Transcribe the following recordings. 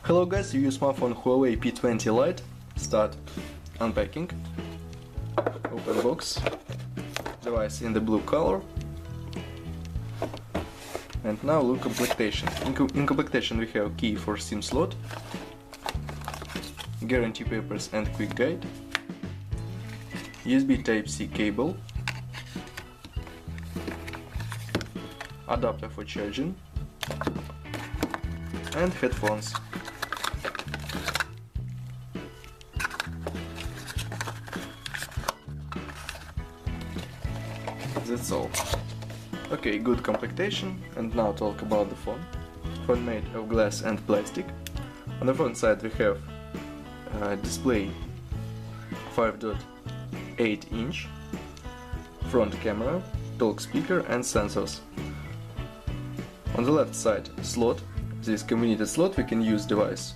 Hello guys, you use smartphone Huawei P20 Lite. Start unpacking. Open box. Device in the blue color. And now look completion. In completion we have key for SIM slot, guarantee papers and quick guide, USB Type-C cable, adapter for charging, and headphones. That's all. Okay, good completion, and now talk about the phone. Phone made of glass and plastic. On the front side we have display 5.8 inch, front camera, talk speaker and sensors. On the left side slot, this convenient slot we can use device.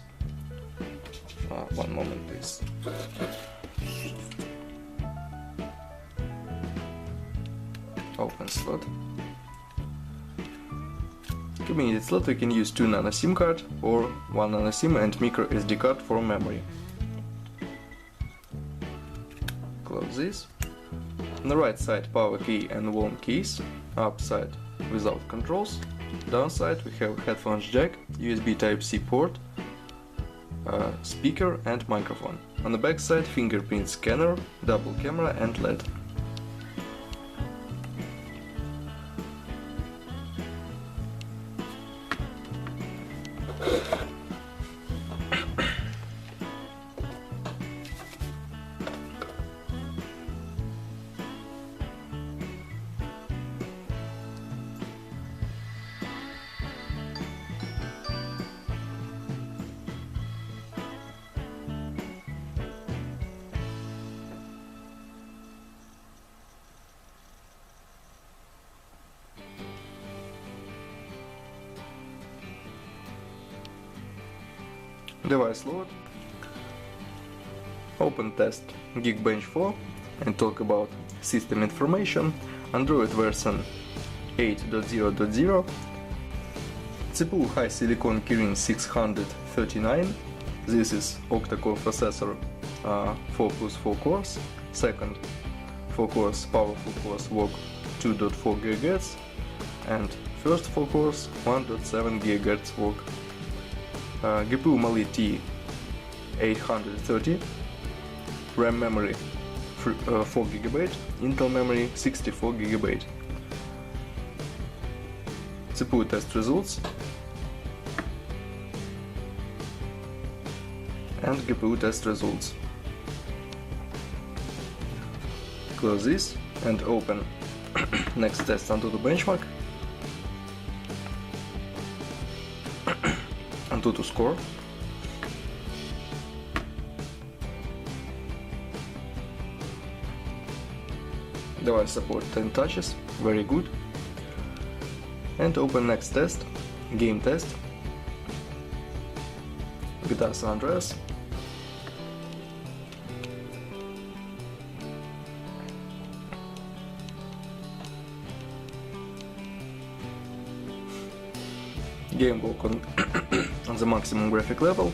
One moment please. Open slot. Convenient slot we can use 2 nano SIM card or 1 nano SIM and micro SD card for memory. Close this. On the right side power key and volume keys, upside without controls. Downside we have headphones jack, USB Type-C port, speaker and microphone. On the back side fingerprint scanner, double camera and LED. Device load. Open test Geekbench 4 and talk about system information. Android version 8.0.0. CPU high silicon Kirin 639. This is octa-core processor, 4 plus 4 cores. Second 4 cores powerful cores work 2.4 GHz and first 4 cores 1.7 GHz work. GPU Mali T830, RAM memory 4GB, Intel memory 64GB. CPU test results and GPU test results. Close this and open next test onto the benchmark. To score. Device support 10 touches, very good. And open next test, game test, GTA San Andreas. Game work on the maximum graphic level.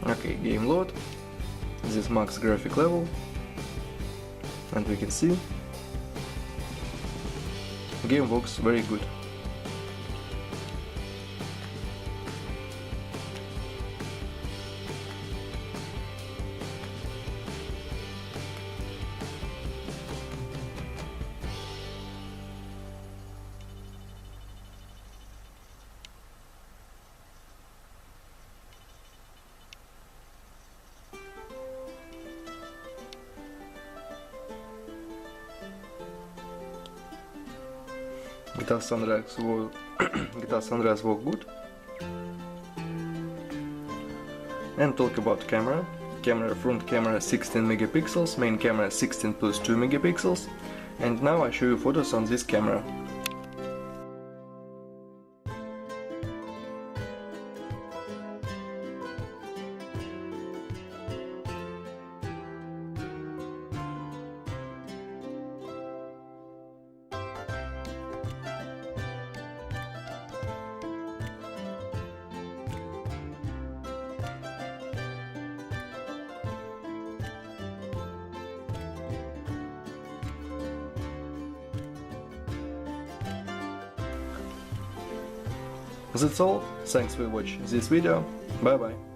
Okay, game load. This is max graphic level, and we can see game works very good. GTA San Andreas work good. And talk about camera. Front camera 16 megapixels, main camera 16 plus 2 megapixels. And now I show you photos on this camera. That's all, thanks for watching this video, bye bye.